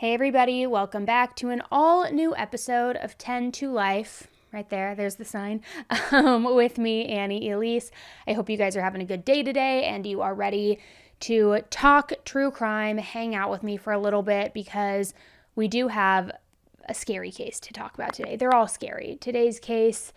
Hey everybody, welcome back to an all new episode of 10 to Life. Right there's the sign, with me, Annie Elise. I hope you guys are having a good day today and you are ready to talk true crime, hang out with me for a little bit because we do have a scary case to talk about today. They're all scary. Today's case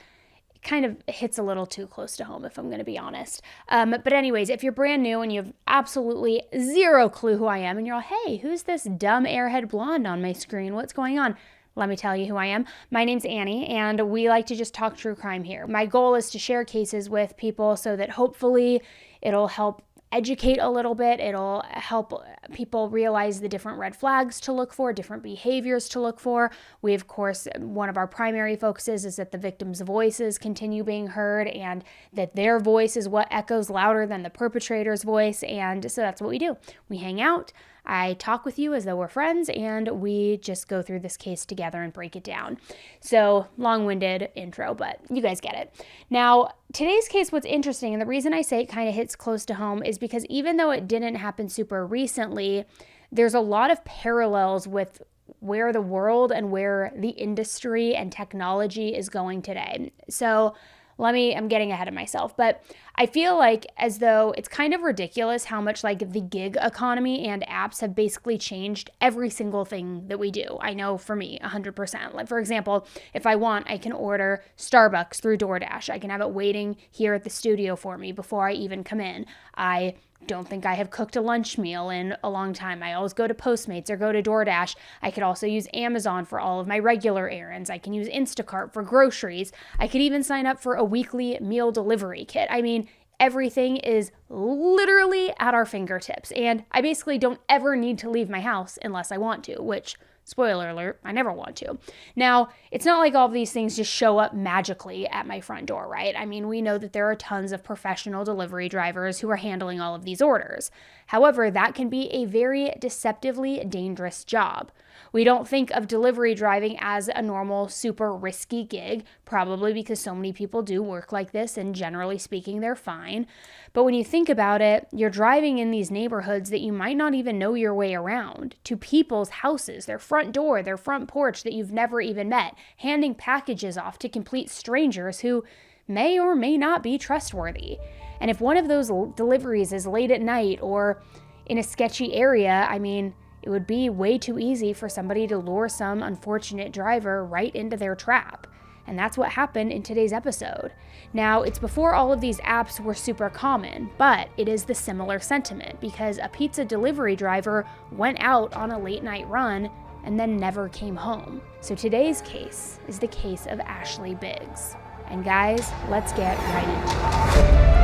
kind of hits a little too close to home, if I'm going to be honest. But anyways, if you're brand new and you have absolutely zero clue who I am, and you're all, hey, who's this dumb airhead blonde on my screen? What's going on? Let me tell you who I am. My name's Annie, and we like to just talk true crime here. My goal is to share cases with people so that hopefully it'll help educate a little bit. It'll help people realize the different red flags to look for, different behaviors to look for. We, of course, one of our primary focuses is that the victims' voices continue being heard and that their voice is what echoes louder than the perpetrator's voice. And so that's what we do. We hang out. I talk with you as though we're friends, and we just go through this case together and break it down. So, long-winded intro, but you guys get it. Now, today's case, what's interesting, and the reason I say it kind of hits close to home is because even though it didn't happen super recently, there's a lot of parallels with where the world and where the industry and technology is going today. So, I'm getting ahead of myself, but I feel like as though it's kind of ridiculous how much like the gig economy and apps have basically changed every single thing that we do. I know for me, 100%. Like for example, if I want, I can order Starbucks through DoorDash. I can have it waiting here at the studio for me before I even come in. I don't think I have cooked a lunch meal in a long time. I always go to Postmates or go to DoorDash. I could also use Amazon for all of my regular errands. I can use Instacart for groceries. I could even sign up for a weekly meal delivery kit. I mean, everything is literally at our fingertips. And I basically don't ever need to leave my house unless I want to, which, spoiler alert, I never want to. Now, it's not like all of these things just show up magically at my front door, right? I mean, we know that there are tons of professional delivery drivers who are handling all of these orders. However, that can be a very deceptively dangerous job. We don't think of delivery driving as a normal, super risky gig, probably because so many people do work like this, and generally speaking, they're fine. But when you think about it, you're driving in these neighborhoods that you might not even know your way around, to people's houses, their front door, their front porch that you've never even met, handing packages off to complete strangers who may or may not be trustworthy. And if one of those deliveries is late at night or in a sketchy area, I mean, it would be way too easy for somebody to lure some unfortunate driver right into their trap. And that's what happened in today's episode. Now, it's before all of these apps were super common, but it is the similar sentiment because a pizza delivery driver went out on a late night run and then never came home. So today's case is the case of Ashley Biggs. And guys, let's get right into it.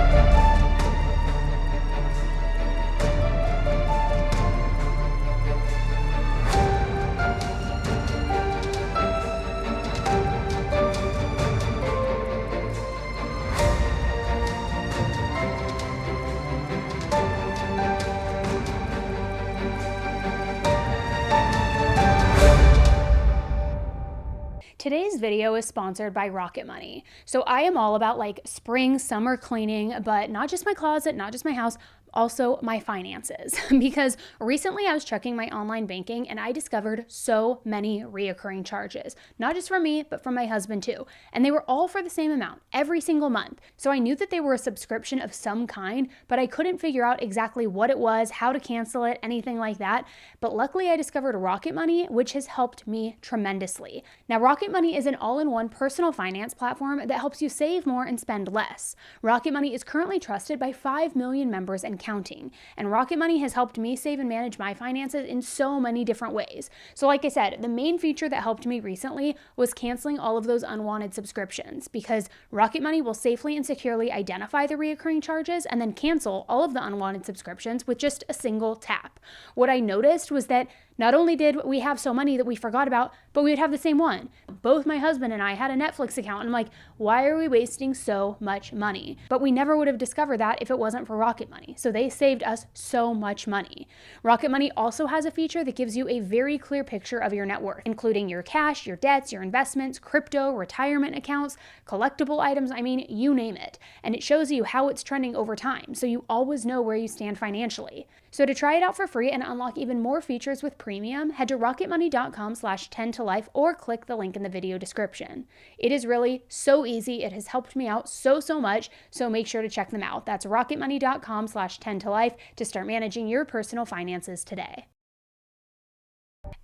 Today's video is sponsored by Rocket Money. So I am all about like spring, summer cleaning, but not just my closet, not just my house, also my finances. Because recently I was checking my online banking and I discovered so many reoccurring charges, not just from me, but from my husband too. And they were all for the same amount every single month. So I knew that they were a subscription of some kind, but I couldn't figure out exactly what it was, how to cancel it, anything like that. But luckily I discovered Rocket Money, which has helped me tremendously. Now, Rocket Money is an all-in-one personal finance platform that helps you save more and spend less. Rocket Money is currently trusted by 5 million members and counting. And Rocket Money has helped me save and manage my finances in so many different ways. So like I said, the main feature that helped me recently was canceling all of those unwanted subscriptions, because Rocket Money will safely and securely identify the reoccurring charges and then cancel all of the unwanted subscriptions with just a single tap. What I noticed was that not only did we have so many that we forgot about, but we would have the same one. Both my husband and I had a Netflix account, and I'm like, why are we wasting so much money? But we never would have discovered that if it wasn't for Rocket Money. So so they saved us so much money. Rocket Money also has a feature that gives you a very clear picture of your net worth, including your cash, your debts, your investments, crypto, retirement accounts, collectible items, you name it. And it shows you how it's trending over time, so you always know where you stand financially. So to try it out for free and unlock even more features with premium, head to rocketmoney.com/10tolife or click the link in the video description. It is really so easy. It has helped me out so much, so make sure to check them out. That's rocketmoney.com/10tolife to start managing your personal finances today.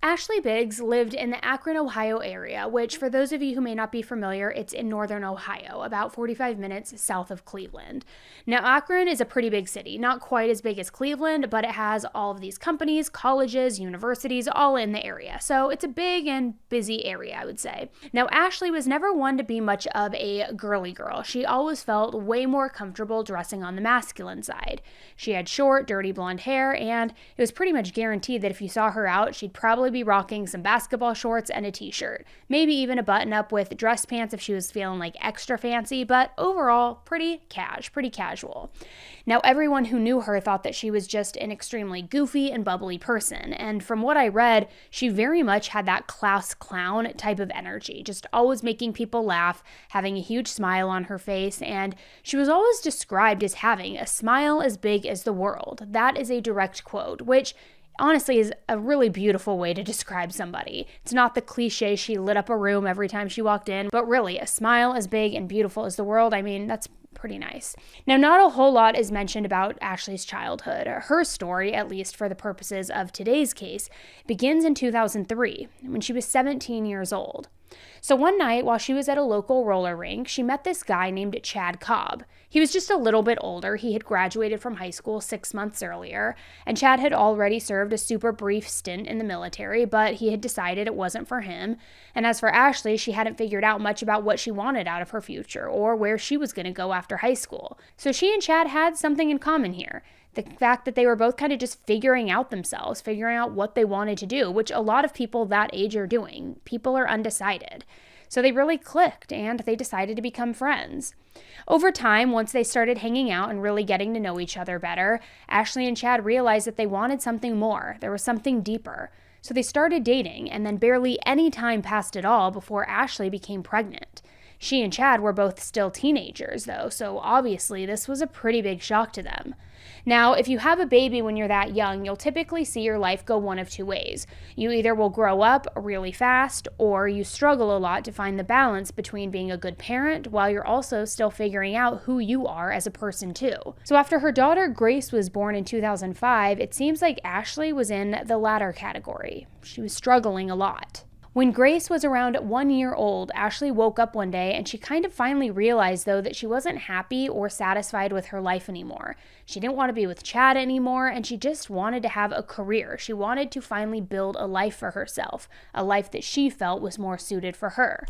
Ashley Biggs lived in the Akron, Ohio area, which for those of you who may not be familiar, it's in northern Ohio, about 45 minutes south of Cleveland. Now, Akron is a pretty big city, not quite as big as Cleveland, but it has all of these companies, colleges, universities, all in the area. So it's a big and busy area, I would say. Now, Ashley was never one to be much of a girly girl. She always felt way more comfortable dressing on the masculine side. She had short, dirty blonde hair, and it was pretty much guaranteed that if you saw her out, she'd probably be rocking some basketball shorts and a t-shirt, maybe even a button-up with dress pants if she was feeling like extra fancy, but overall pretty casual. Now, everyone who knew her thought that she was just an extremely goofy and bubbly person, and from what I read, she very much had that class clown type of energy, just always making people laugh, having a huge smile on her face, and she was always described as having a smile as big as the world. That is a direct quote, which honestly is a really beautiful way to describe somebody. It's not the cliche she lit up a room every time she walked in, but really a smile as big and beautiful as the world. That's pretty nice. Now, not a whole lot is mentioned about Ashley's childhood. Her story, at least for the purposes of today's case, begins in 2003 when she was 17 years old. So one night while she was at a local roller rink, she met this guy named Chad Cobb. He was just a little bit older. He had graduated from high school 6 months earlier, and Chad had already served a super brief stint in the military, but he had decided it wasn't for him. And as for Ashley, she hadn't figured out much about what she wanted out of her future or where she was going to go after high school. So she and Chad had something in common here. The fact that they were both kind of just figuring out themselves, figuring out what they wanted to do, which a lot of people that age are doing. People are undecided. So they really clicked and they decided to become friends. Over time, once they started hanging out and really getting to know each other better, Ashley and Chad realized that they wanted something more. There was something deeper. So they started dating, and then barely any time passed at all before Ashley became pregnant. She and Chad were both still teenagers, though, so obviously this was a pretty big shock to them. Now, if you have a baby when you're that young, you'll typically see your life go one of two ways. You either will grow up really fast, or you struggle a lot to find the balance between being a good parent while you're also still figuring out who you are as a person too. So after her daughter Grace was born in 2005, it seems like Ashley was in the latter category. She was struggling a lot. When Grace was around 1 year old, Ashley woke up one day and she kind of finally realized, though, that she wasn't happy or satisfied with her life anymore. She didn't want to be with Chad anymore, and she just wanted to have a career. She wanted to finally build a life for herself, a life that she felt was more suited for her.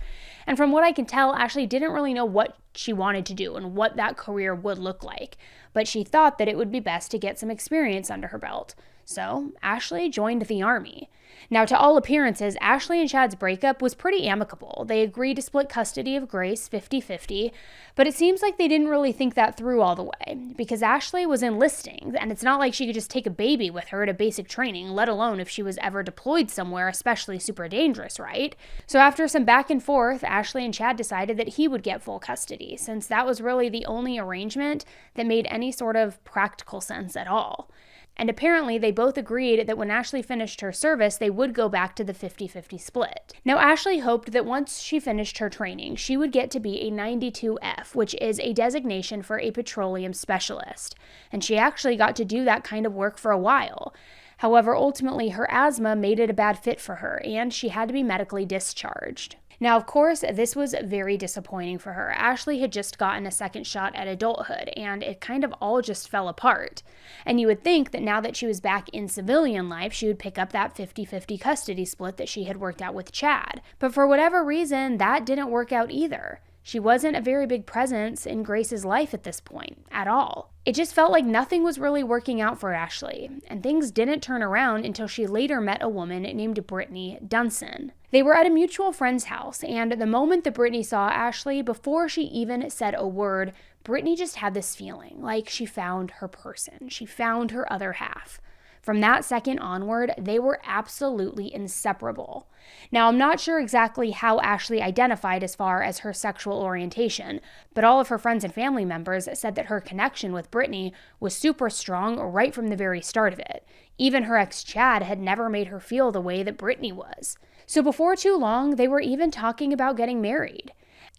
And from what I can tell, Ashley didn't really know what she wanted to do and what that career would look like, but she thought that it would be best to get some experience under her belt. So Ashley joined the Army. Now, to all appearances, Ashley and Chad's breakup was pretty amicable. They agreed to split custody of Grace 50-50, but it seems like they didn't really think that through all the way, because Ashley was enlisting, and it's not like she could just take a baby with her to basic training, let alone if she was ever deployed somewhere, especially super dangerous, right? So after some back and forth, Ashley and Chad decided that he would get full custody, since that was really the only arrangement that made any sort of practical sense at all. And apparently they both agreed that when Ashley finished her service, they would go back to the 50-50 split. Now, Ashley hoped that once she finished her training, she would get to be a 92F, which is a designation for a petroleum specialist. And she actually got to do that kind of work for a while. However, ultimately, her asthma made it a bad fit for her, and she had to be medically discharged. Now, of course, this was very disappointing for her. Ashley had just gotten a second shot at adulthood, and it kind of all just fell apart. And you would think that now that she was back in civilian life, she would pick up that 50-50 custody split that she had worked out with Chad. But for whatever reason, that didn't work out either. She wasn't a very big presence in Grace's life at this point, at all. It just felt like nothing was really working out for Ashley, and things didn't turn around until she later met a woman named Brittany Dunson. They were at a mutual friend's house, and the moment that Brittany saw Ashley, before she even said a word, Brittany just had this feeling like she found her person. She found her other half. From that second onward, they were absolutely inseparable. Now, I'm not sure exactly how Ashley identified as far as her sexual orientation, but all of her friends and family members said that her connection with Brittany was super strong right from the very start of it. Even her ex Chad had never made her feel the way that Brittany was. So before too long, they were even talking about getting married.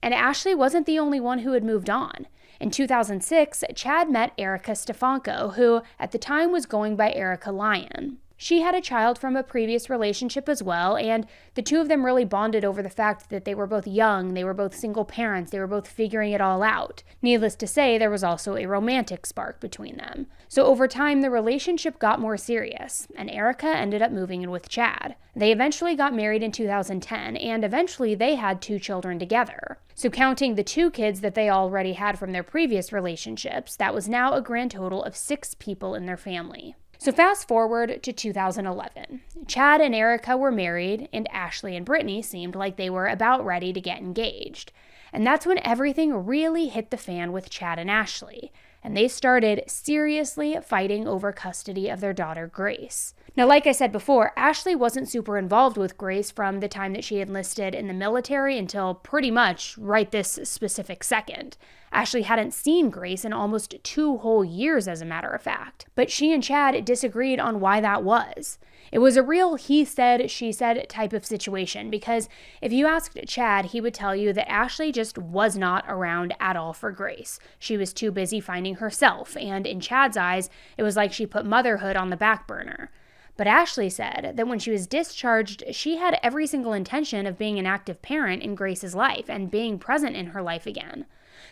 And Ashley wasn't the only one who had moved on. In 2006, Chad met Erica Stefanko, who at the time was going by Erica Lyon. She had a child from a previous relationship as well, and the two of them really bonded over the fact that they were both young, they were both single parents, they were both figuring it all out. Needless to say, there was also a romantic spark between them. So over time, the relationship got more serious, and Erica ended up moving in with Chad. They eventually got married in 2010, and eventually they had 2 children together. So counting the 2 kids that they already had from their previous relationships, that was now a grand total of 6 people in their family. So fast forward to 2011. Chad and Erica were married, and Ashley and Brittany seemed like they were about ready to get engaged. And that's when everything really hit the fan with Chad and Ashley, and they started seriously fighting over custody of their daughter, Grace. Now, like I said before, Ashley wasn't super involved with Grace from the time that she enlisted in the military until pretty much right this specific second. Ashley hadn't seen Grace in almost 2 whole years, as a matter of fact. But she and Chad disagreed on why that was. It was a real he said, she said type of situation, because if you asked Chad, he would tell you that Ashley just was not around at all for Grace. She was too busy finding herself, and in Chad's eyes, it was like she put motherhood on the back burner. But Ashley said that when she was discharged, she had every single intention of being an active parent in Grace's life and being present in her life again.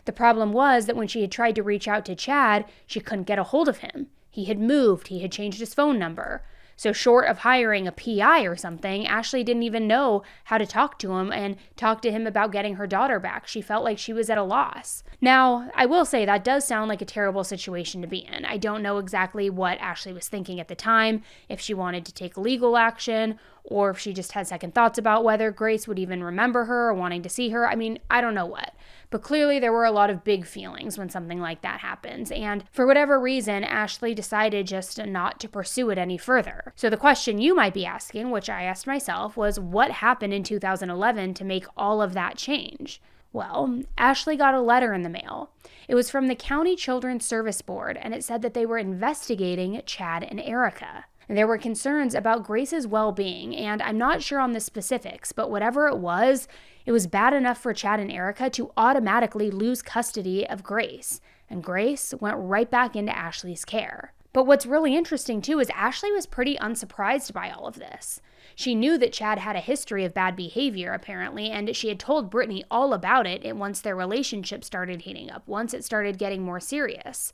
The problem was that when she had tried to reach out to Chad, she couldn't get a hold of him. He had moved, he had changed his phone number. So short of hiring a PI or something, Ashley didn't even know how to talk to him and talk to him about getting her daughter back. She felt like she was at a loss. Now, I will say that does sound like a terrible situation to be in. I don't know exactly what Ashley was thinking at the time, if she wanted to take legal action, or if she just had second thoughts about whether Grace would even remember her or wanting to see her. I mean, I don't know what. But clearly there were a lot of big feelings when something like that happens. And for whatever reason, Ashley decided just not to pursue it any further. So the question you might be asking, which I asked myself, was what happened in 2011 to make all of that change? Well, Ashley got a letter in the mail. It was from the County Children's Service Board, and it said that they were investigating Chad and Erica. There were concerns about Grace's well-being, and I'm not sure on the specifics, but whatever it was bad enough for Chad and Erica to automatically lose custody of Grace, and Grace went right back into Ashley's care. But what's really interesting too is Ashley was pretty unsurprised by all of this. She knew that Chad had a history of bad behavior, apparently, and she had told Brittany all about it once their relationship started heating up, once it started getting more serious.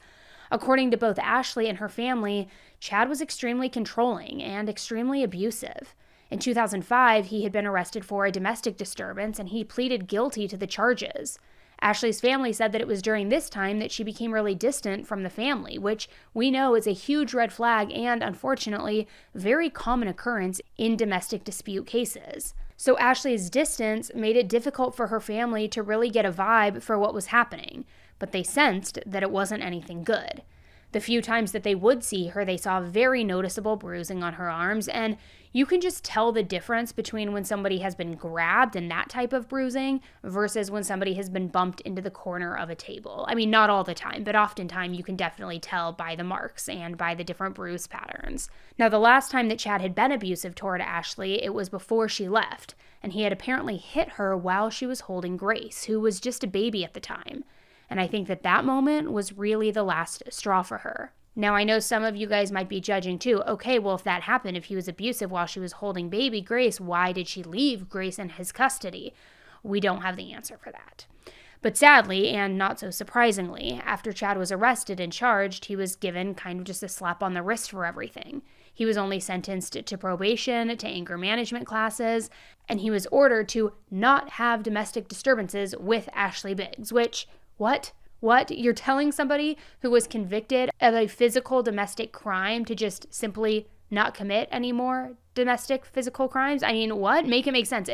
According to both Ashley and her family, Chad was extremely controlling and extremely abusive. In 2005, he had been arrested for a domestic disturbance, and he pleaded guilty to the charges. Ashley's family said that it was during this time that she became really distant from the family, which we know is a huge red flag and, unfortunately, very common occurrence in domestic dispute cases. So Ashley's distance made it difficult for her family to really get a vibe for what was happening, but they sensed that it wasn't anything good. The few times that they would see her, they saw very noticeable bruising on her arms, and you can just tell the difference between when somebody has been grabbed and that type of bruising versus when somebody has been bumped into the corner of a table. I mean, not all the time, but oftentimes you can definitely tell by the marks and by the different bruise patterns. Now, the last time that Chad had been abusive toward Ashley, it was before she left, and he had apparently hit her while she was holding Grace, who was just a baby at the time. And I think that moment was really the last straw for her. Now, I know some of you guys might be judging too. Okay, well, if that happened, if he was abusive while she was holding baby Grace, why did she leave Grace in his custody? We don't have the answer for that. But sadly, and not so surprisingly, after Chad was arrested and charged, he was given kind of just a slap on the wrist for everything. He was only sentenced to probation, to anger management classes, and he was ordered to not have domestic disturbances with Ashley Biggs, which... What? You're telling somebody who was convicted of a physical domestic crime to just simply not commit any more domestic physical crimes? I mean, what? Make it make sense.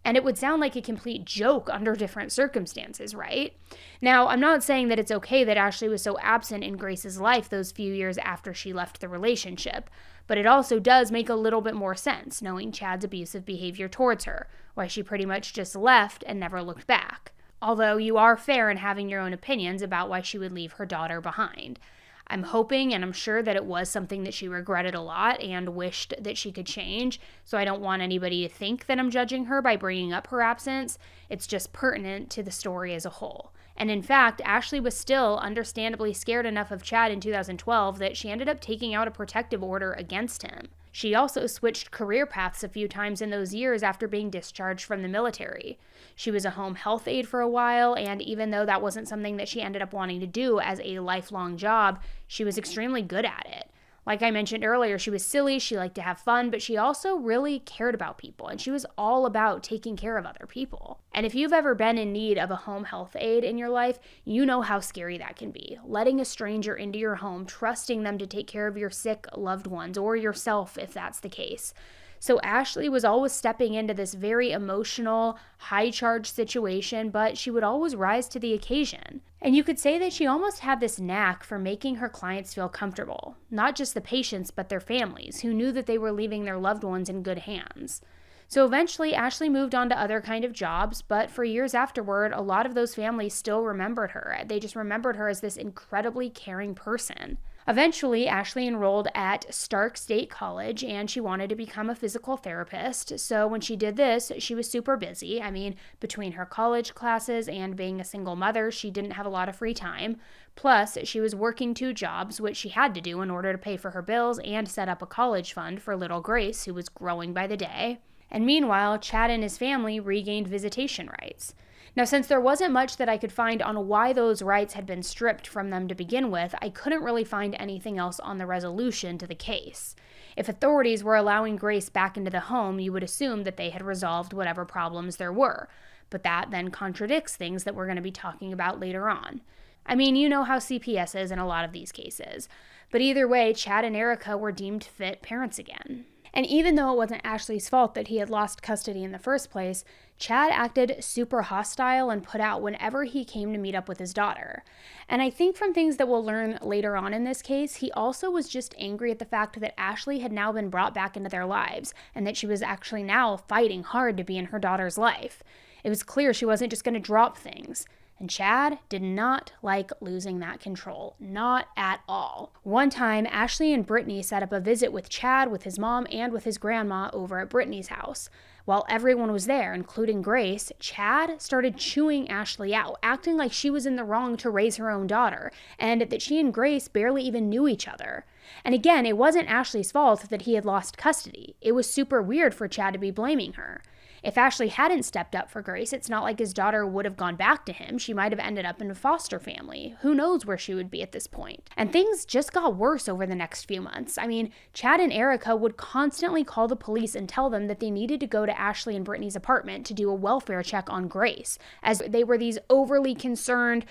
And it would sound like a complete joke under different circumstances, right? Now, I'm not saying that it's okay that Ashley was so absent in Grace's life those few years after she left the relationship, but it also does make a little bit more sense knowing Chad's abusive behavior towards her, why she pretty much just left and never looked back. Although you are fair in having your own opinions about why she would leave her daughter behind. I'm hoping and I'm sure that it was something that she regretted a lot and wished that she could change, so I don't want anybody to think that I'm judging her by bringing up her absence. It's just pertinent to the story as a whole. And in fact, Ashley was still understandably scared enough of Chad in 2012 that she ended up taking out a protective order against him. She also switched career paths a few times in those years after being discharged from the military. She was a home health aide for a while, and even though that wasn't something that she ended up wanting to do as a lifelong job, she was extremely good at it. Like I mentioned earlier, she was silly, she liked to have fun, but she also really cared about people, and she was all about taking care of other people. And if you've ever been in need of a home health aide in your life, you know how scary that can be. Letting a stranger into your home, trusting them to take care of your sick loved ones, or yourself if that's the case. So Ashley was always stepping into this very emotional, high-charge situation, but she would always rise to the occasion. And you could say that she almost had this knack for making her clients feel comfortable. Not just the patients, but their families, who knew that they were leaving their loved ones in good hands. So eventually, Ashley moved on to other kind of jobs, but for years afterward, a lot of those families still remembered her. They just remembered her as this incredibly caring person. Eventually, Ashley enrolled at Stark State College, and she wanted to become a physical therapist. So when she did this, she was super busy. I mean, between her college classes and being a single mother, she didn't have a lot of free time. Plus, she was working 2 jobs, which she had to do in order to pay for her bills and set up a college fund for little Grace, who was growing by the day. And meanwhile, Chad and his family regained visitation rights. Now, since there wasn't much that I could find on why those rights had been stripped from them to begin with, I couldn't really find anything else on the resolution to the case. If authorities were allowing Grace back into the home, you would assume that they had resolved whatever problems there were, but that then contradicts things that we're going to be talking about later on. I mean, you know how CPS is in a lot of these cases, but either way, Chad and Erica were deemed fit parents again. And even though it wasn't Ashley's fault that he had lost custody in the first place, Chad acted super hostile and put out whenever he came to meet up with his daughter. And I think from things that we'll learn later on in this case, he also was just angry at the fact that Ashley had now been brought back into their lives and that she was actually now fighting hard to be in her daughter's life. It was clear she wasn't just going to drop things. And Chad did not like losing that control. Not at all. One time, Ashley and Brittany set up a visit with Chad, with his mom, and with his grandma over at Brittany's house. While everyone was there, including Grace, Chad started chewing Ashley out, acting like she was in the wrong to raise her own daughter, and that she and Grace barely even knew each other. And again, it wasn't Ashley's fault that he had lost custody. It was super weird for Chad to be blaming her. If Ashley hadn't stepped up for Grace, it's not like his daughter would have gone back to him. She might have ended up in a foster family. Who knows where she would be at this point? And things just got worse over the next few months. I mean, Chad and Erica would constantly call the police and tell them that they needed to go to Ashley and Brittany's apartment to do a welfare check on Grace, as they were these overly concerned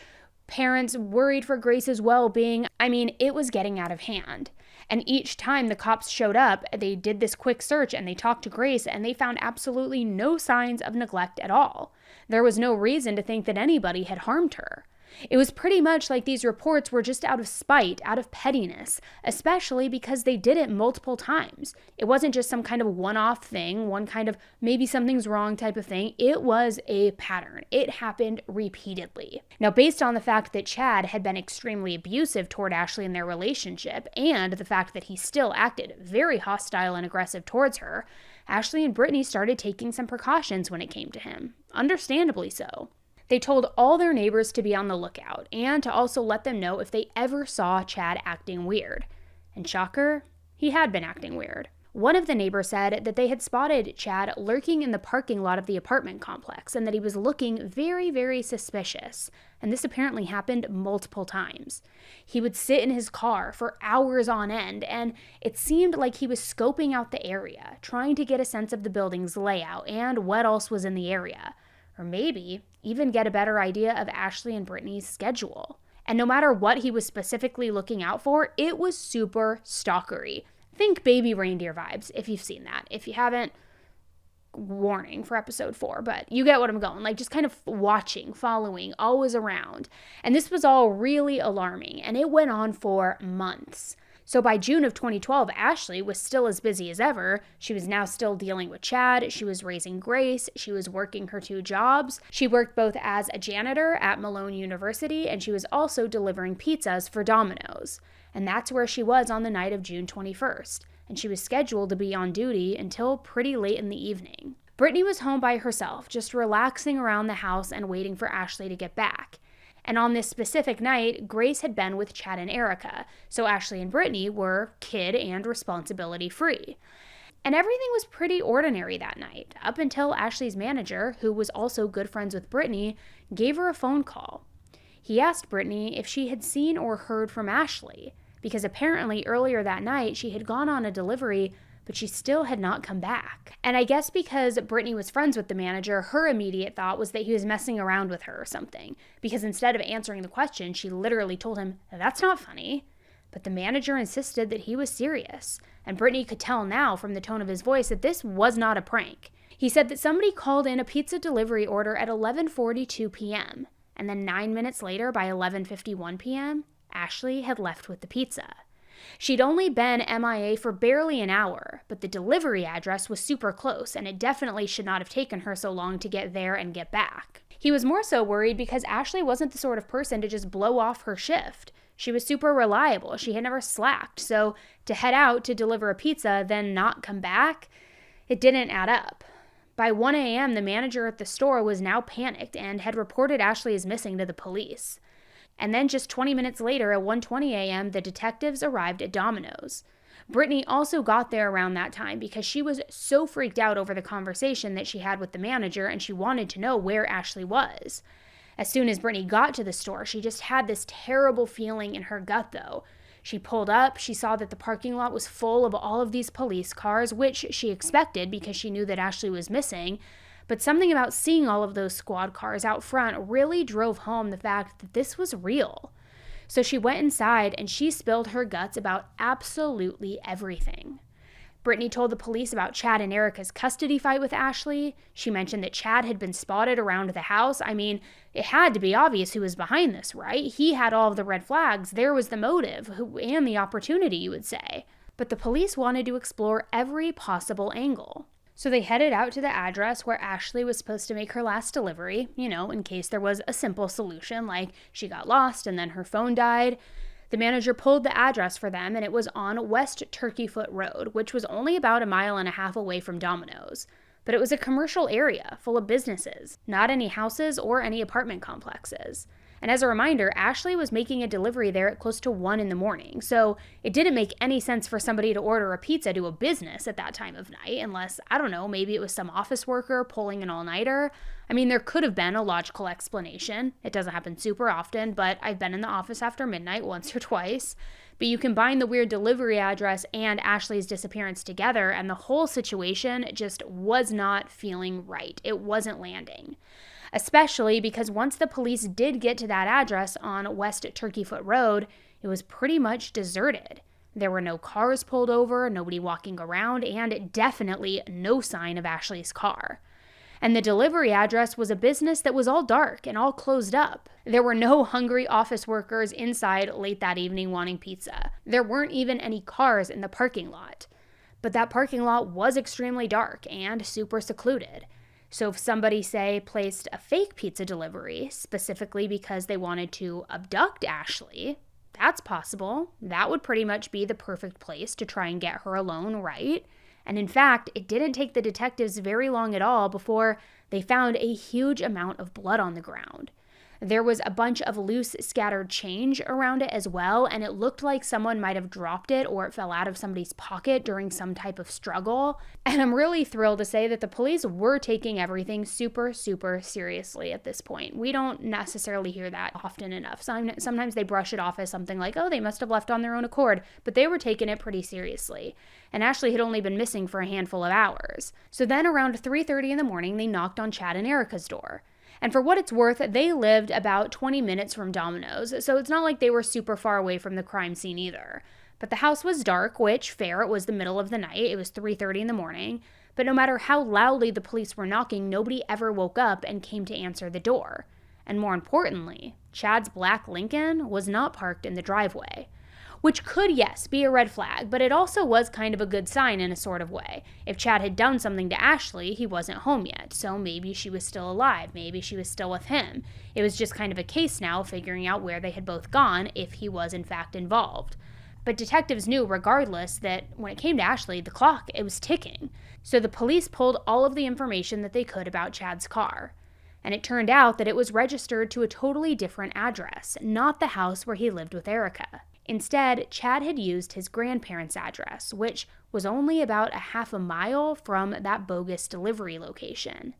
parents worried for Grace's well-being. I mean, it was getting out of hand. And each time the cops showed up, they did this quick search and they talked to Grace and they found absolutely no signs of neglect at all. There was no reason to think that anybody had harmed her. It was pretty much like these reports were just out of spite, out of pettiness, especially because they did it multiple times. It wasn't just some kind of one-off thing, one kind of maybe something's wrong type of thing. It was a pattern. It happened repeatedly. Now, based on the fact that Chad had been extremely abusive toward Ashley in their relationship, and the fact that he still acted very hostile and aggressive towards her, Ashley and Brittany started taking some precautions when it came to him. Understandably so. They told all their neighbors to be on the lookout and to also let them know if they ever saw Chad acting weird. And shocker, he had been acting weird. One of the neighbors said that they had spotted Chad lurking in the parking lot of the apartment complex and that he was looking very, very suspicious. And this apparently happened multiple times. He would sit in his car for hours on end, and it seemed like he was scoping out the area, trying to get a sense of the building's layout and what else was in the area. Or maybe even get a better idea of Ashley and Brittany's schedule. And no matter what he was specifically looking out for, it was super stalkery. Think baby reindeer vibes if you've seen that. If you haven't, warning for episode 4, but you get what I'm going. Like, just kind of watching, following, always around. And this was all really alarming, and it went on for months. So by June of 2012, Ashley was still as busy as ever. She was now still dealing with Chad. She was raising Grace. She was working her 2 jobs. She worked both as a janitor at Malone University, and she was also delivering pizzas for Domino's. And that's where she was on the night of June 21st. And she was scheduled to be on duty until pretty late in the evening. Brittany was home by herself, just relaxing around the house and waiting for Ashley to get back. And on this specific night, Grace had been with Chad and Erica, so Ashley and Brittany were kid and responsibility free. And everything was pretty ordinary that night, up until Ashley's manager, who was also good friends with Brittany, gave her a phone call. He asked Brittany if she had seen or heard from Ashley, because apparently earlier that night she had gone on a delivery, but she still had not come back. And I guess because Brittany was friends with the manager, her immediate thought was that he was messing around with her or something, because instead of answering the question, she literally told him, "That's not funny." But the manager insisted that he was serious, and Brittany could tell now from the tone of his voice that this was not a prank. He said that somebody called in a pizza delivery order at 11:42 p.m., and then 9 minutes later, by 11:51 p.m., Ashley had left with the pizza. She'd only been MIA for barely an hour, but the delivery address was super close, and it definitely should not have taken her so long to get there and get back. He was more so worried because Ashley wasn't the sort of person to just blow off her shift. She was super reliable. She had never slacked, so to head out to deliver a pizza, then not come back, it didn't add up. By 1 a.m., the manager at the store was now panicked and had reported Ashley as missing to the police. And then just 20 minutes later, at 1:20 a.m., the detectives arrived at Domino's. Brittany also got there around that time because she was so freaked out over the conversation that she had with the manager, and she wanted to know where Ashley was. As soon as Brittany got to the store, she just had this terrible feeling in her gut, though. She pulled up, she saw that the parking lot was full of all of these police cars, which she expected because she knew that Ashley was missing. But something about seeing all of those squad cars out front really drove home the fact that this was real. So she went inside and she spilled her guts about absolutely everything. Brittany told the police about Chad and Erica's custody fight with Ashley. She mentioned that Chad had been spotted around the house. I mean, it had to be obvious who was behind this, right? He had all of the red flags. There was the motive and the opportunity, you would say. But the police wanted to explore every possible angle. So they headed out to the address where Ashley was supposed to make her last delivery, in case there was a simple solution, like she got lost and then her phone died. The manager pulled the address for them, and it was on West Turkeyfoot Road, which was only about 1.5 miles away from Domino's. But it was a commercial area full of businesses, not any houses or any apartment complexes. And as a reminder, Ashley was making a delivery there at close to 1 a.m, so it didn't make any sense for somebody to order a pizza to a business at that time of night, unless, I don't know, maybe it was some office worker pulling an all-nighter. I mean, there could have been a logical explanation. It doesn't happen super often, but I've been in the office after midnight once or twice. But you combine the weird delivery address and Ashley's disappearance together, and the whole situation just was not feeling right. It wasn't landing. Especially because once the police did get to that address on West Turkeyfoot Road, it was pretty much deserted. There were no cars pulled over, nobody walking around, and definitely no sign of Ashley's car. And the delivery address was a business that was all dark and all closed up. There were no hungry office workers inside late that evening wanting pizza. There weren't even any cars in the parking lot. But that parking lot was extremely dark and super secluded. So if somebody, say, placed a fake pizza delivery, specifically because they wanted to abduct Ashley, that's possible. That would pretty much be the perfect place to try and get her alone, right? And in fact, it didn't take the detectives very long at all before they found a huge amount of blood on the ground. There was a bunch of loose, scattered change around it as well, and it looked like someone might have dropped it or it fell out of somebody's pocket during some type of struggle. And I'm really thrilled to say that the police were taking everything super, super seriously at this point. We don't necessarily hear that often enough. Sometimes they brush it off as something like, oh, they must have left on their own accord, but they were taking it pretty seriously. And Ashley had only been missing for a handful of hours. So then around 3:30 in the morning, they knocked on Chad and Erica's door. And for what it's worth, they lived about 20 minutes from Domino's, so it's not like they were super far away from the crime scene either. But the house was dark, which, fair, it was the middle of the night. It was 3:30 in the morning. But no matter how loudly the police were knocking, nobody ever woke up and came to answer the door. And more importantly, Chad's black Lincoln was not parked in the driveway. Which could, yes, be a red flag, but it also was kind of a good sign in a sort of way. If Chad had done something to Ashley, he wasn't home yet, so maybe she was still alive, maybe she was still with him. It was just kind of a case now, figuring out where they had both gone, if he was in fact involved. But detectives knew, regardless, that when it came to Ashley, the clock, it was ticking. So the police pulled all of the information that they could about Chad's car. And it turned out that it was registered to a totally different address, not the house where he lived with Erica. Instead, Chad had used his grandparents' address, which was only about a half a mile from that bogus delivery location.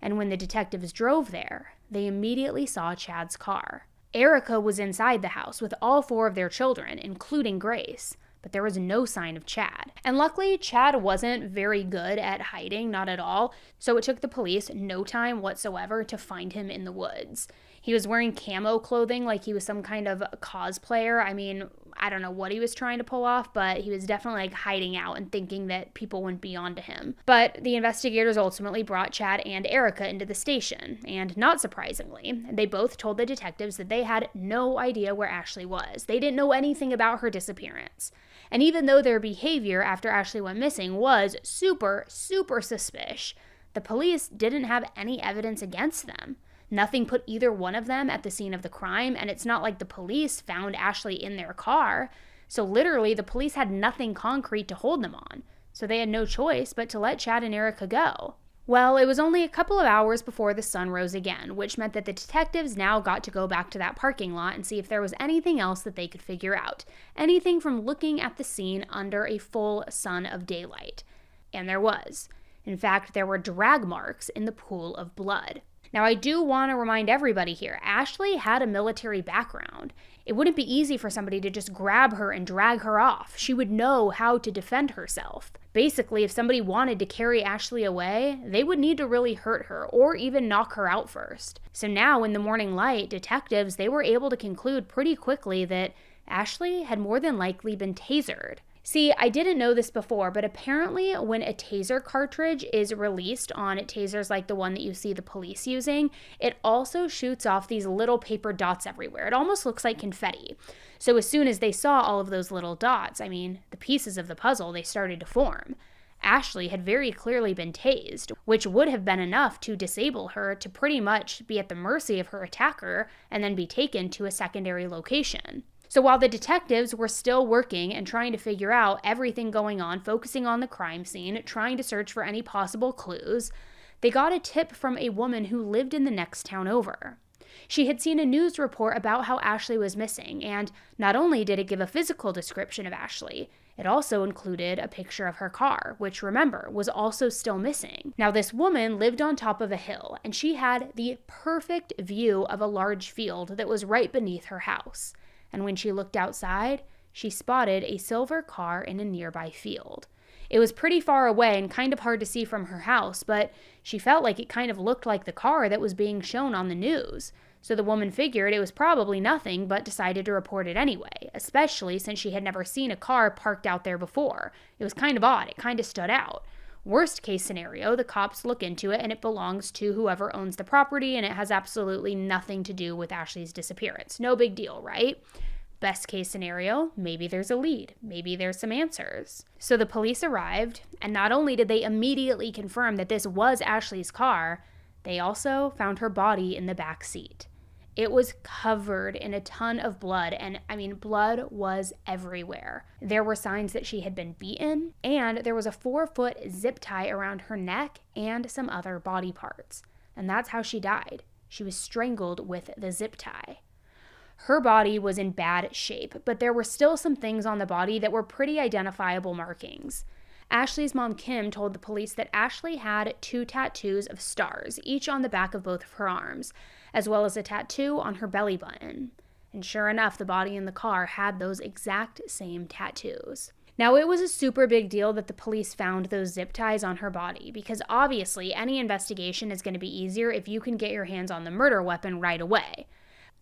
And when the detectives drove there, they immediately saw Chad's car. Erica was inside the house with all 4 of their children, including Grace, but there was no sign of Chad. And luckily, Chad wasn't very good at hiding, not at all, so it took the police no time whatsoever to find him in the woods. He was wearing camo clothing like he was some kind of cosplayer. I mean, I don't know what he was trying to pull off, but he was definitely like hiding out and thinking that people wouldn't be onto him. But the investigators ultimately brought Chad and Erica into the station, and not surprisingly, they both told the detectives that they had no idea where Ashley was. They didn't know anything about her disappearance. And even though their behavior after Ashley went missing was super, super suspicious, the police didn't have any evidence against them. Nothing put either one of them at the scene of the crime, and it's not like the police found Ashley in their car. So literally, the police had nothing concrete to hold them on. So they had no choice but to let Chad and Erica go. Well, it was only a couple of hours before the sun rose again, which meant that the detectives now got to go back to that parking lot and see if there was anything else that they could figure out. Anything from looking at the scene under a full sun of daylight. And there was. In fact, there were drag marks in the pool of blood. Now, I do want to remind everybody here, Ashley had a military background. It wouldn't be easy for somebody to just grab her and drag her off. She would know how to defend herself. Basically, if somebody wanted to carry Ashley away, they would need to really hurt her or even knock her out first. So now, in the morning light, detectives, they were able to conclude pretty quickly that Ashley had more than likely been tasered. See, I didn't know this before, but apparently when a taser cartridge is released on tasers like the one that you see the police using, it also shoots off these little paper dots everywhere. It almost looks like confetti. So as soon as they saw all of those little dots, the pieces of the puzzle, they started to form. Ashley had very clearly been tased, which would have been enough to disable her to pretty much be at the mercy of her attacker and then be taken to a secondary location. So while the detectives were still working and trying to figure out everything going on, focusing on the crime scene, trying to search for any possible clues, they got a tip from a woman who lived in the next town over. She had seen a news report about how Ashley was missing, and not only did it give a physical description of Ashley, it also included a picture of her car, which, remember, was also still missing. Now, this woman lived on top of a hill, and she had the perfect view of a large field that was right beneath her house. And when she looked outside, she spotted a silver car in a nearby field. It was pretty far away and kind of hard to see from her house, but she felt like it kind of looked like the car that was being shown on the news. So the woman figured it was probably nothing, but decided to report it anyway, especially since she had never seen a car parked out there before. It was kind of odd. It kind of stood out. Worst case scenario, the cops look into it and it belongs to whoever owns the property and it has absolutely nothing to do with Ashley's disappearance. No big deal, right? Best case scenario, maybe there's a lead. Maybe there's some answers. So the police arrived, and not only did they immediately confirm that this was Ashley's car, they also found her body in the back seat. It was covered in a ton of blood, and blood was everywhere. There were signs that she had been beaten, and there was a 4-foot zip tie around her neck and some other body parts. And that's how she died. She was strangled with the zip tie. Her body was in bad shape, but there were still some things on the body that were pretty identifiable markings. Ashley's mom, Kim, told the police that Ashley had 2 tattoos of stars, each on the back of both of her arms, as well as a tattoo on her belly button. And sure enough, the body in the car had those exact same tattoos. Now, it was a super big deal that the police found those zip ties on her body, because obviously any investigation is going to be easier if you can get your hands on the murder weapon right away.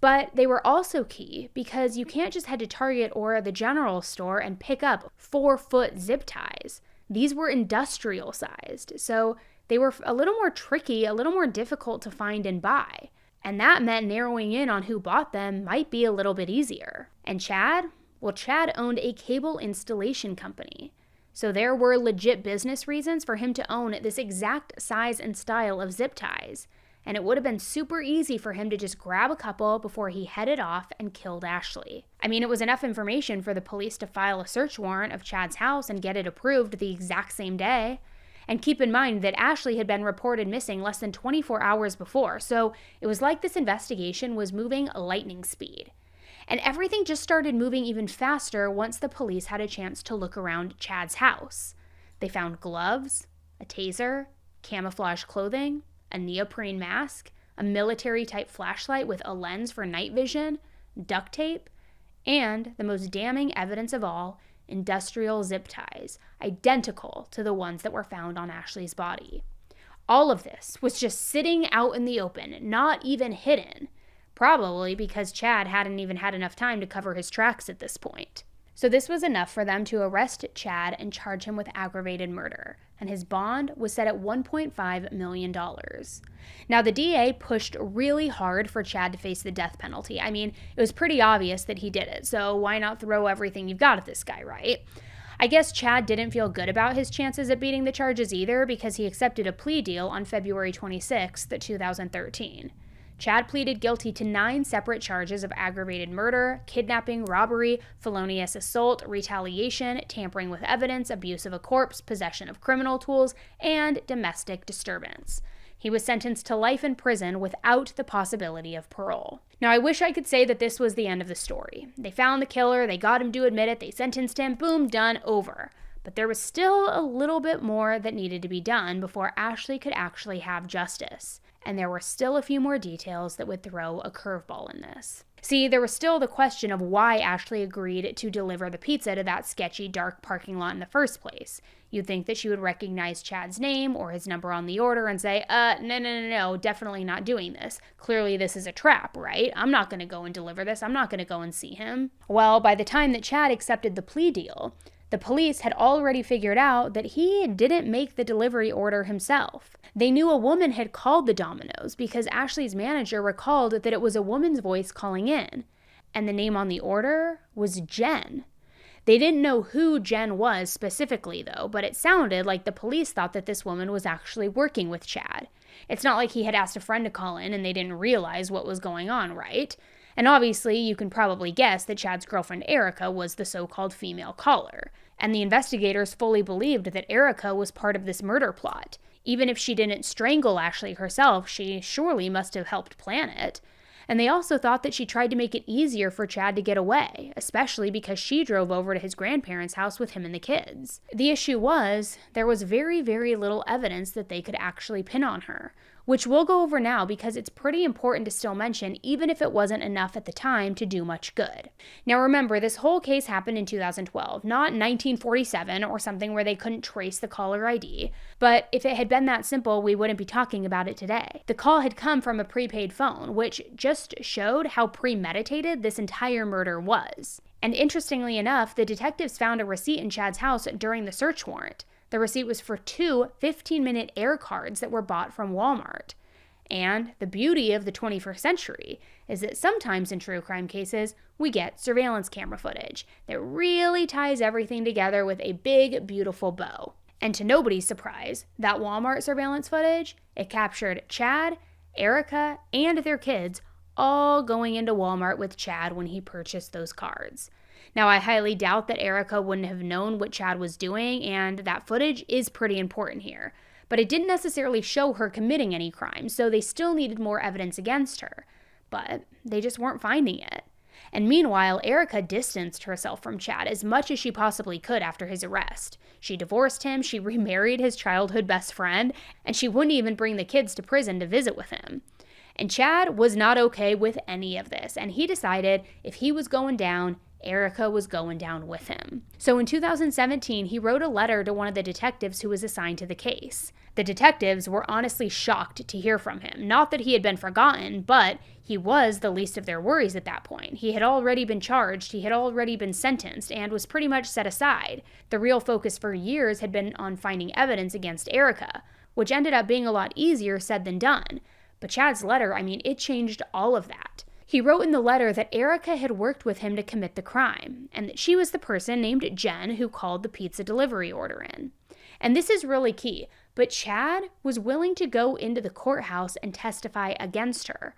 But they were also key because you can't just head to Target or the general store and pick up 4-foot zip ties. These were industrial sized, so they were a little more tricky, a little more difficult to find and buy. And that meant narrowing in on who bought them might be a little bit easier. And Chad? Well, Chad owned a cable installation company. So there were legit business reasons for him to own this exact size and style of zip ties. And it would have been super easy for him to just grab a couple before he headed off and killed Ashley. I mean, it was enough information for the police to file a search warrant of Chad's house and get it approved the exact same day. And keep in mind that Ashley had been reported missing less than 24 hours before, so it was like this investigation was moving lightning speed. And everything just started moving even faster once the police had a chance to look around Chad's house. They found gloves, a taser, camouflage clothing, a neoprene mask, a military-type flashlight with a lens for night vision, duct tape, and, the most damning evidence of all, industrial zip ties, identical to the ones that were found on Ashley's body. All of this was just sitting out in the open, not even hidden, probably because Chad hadn't even had enough time to cover his tracks at this point. So this was enough for them to arrest Chad and charge him with aggravated murder, and his bond was set at $1.5 million. Now, the DA pushed really hard for Chad to face the death penalty. I mean, it was pretty obvious that he did it, so why not throw everything you've got at this guy, right? I guess Chad didn't feel good about his chances at beating the charges either because he accepted a plea deal on February 26, 2013. Chad pleaded guilty to 9 separate charges of aggravated murder, kidnapping, robbery, felonious assault, retaliation, tampering with evidence, abuse of a corpse, possession of criminal tools, and domestic disturbance. He was sentenced to life in prison without the possibility of parole. Now, I wish I could say that this was the end of the story. They found the killer, they got him to admit it, they sentenced him, boom, done, over. But there was still a little bit more that needed to be done before Ashley could actually have justice. And there were still a few more details that would throw a curveball in this. See, there was still the question of why Ashley agreed to deliver the pizza to that sketchy, dark parking lot in the first place. You'd think that she would recognize Chad's name or his number on the order and say, no, definitely not doing this. Clearly this is a trap, right? I'm not going to go and deliver this. I'm not going to go and see him. Well, by the time that Chad accepted the plea deal, the police had already figured out that he didn't make the delivery order himself. They knew a woman had called the Domino's because Ashley's manager recalled that it was a woman's voice calling in, and the name on the order was Jen. They didn't know who Jen was specifically, though, but it sounded like the police thought that this woman was actually working with Chad. It's not like he had asked a friend to call in and they didn't realize what was going on, right? And obviously, you can probably guess that Chad's girlfriend Erica was the so-called female caller. And the investigators fully believed that Erica was part of this murder plot. Even if she didn't strangle Ashley herself, she surely must have helped plan it. And they also thought that she tried to make it easier for Chad to get away, especially because she drove over to his grandparents' house with him and the kids. The issue was, there was very, very little evidence that they could actually pin on her, which we'll go over now because it's pretty important to still mention, even if it wasn't enough at the time to do much good. Now remember, this whole case happened in 2012, not 1947 or something where they couldn't trace the caller ID, but if it had been that simple, we wouldn't be talking about it today. The call had come from a prepaid phone, which just showed how premeditated this entire murder was. And interestingly enough, the detectives found a receipt in Chad's house during the search warrant. The receipt was for 2 15-minute air cards that were bought from Walmart. And the beauty of the 21st century is that sometimes in true crime cases, we get surveillance camera footage that really ties everything together with a big, beautiful bow. And to nobody's surprise, that Walmart surveillance footage, it captured Chad, Erica, and their kids all going into Walmart with Chad when he purchased those cards. Now, I highly doubt that Erica wouldn't have known what Chad was doing, and that footage is pretty important here. But it didn't necessarily show her committing any crime, so they still needed more evidence against her. But they just weren't finding it. And meanwhile, Erica distanced herself from Chad as much as she possibly could after his arrest. She divorced him, she remarried his childhood best friend, and she wouldn't even bring the kids to prison to visit with him. And Chad was not okay with any of this, and he decided if he was going down, Erica was going down with him. So in 2017, he wrote a letter to one of the detectives who was assigned to the case. The detectives were honestly shocked to hear from him. Not that he had been forgotten, but he was the least of their worries at that point. He had already been charged, he had already been sentenced, and was pretty much set aside. The real focus for years had been on finding evidence against Erica, which ended up being a lot easier said than done. But Chad's letter, it changed all of that. He wrote in the letter that Erica had worked with him to commit the crime, and that she was the person named Jen who called the pizza delivery order in. And this is really key, but Chad was willing to go into the courthouse and testify against her.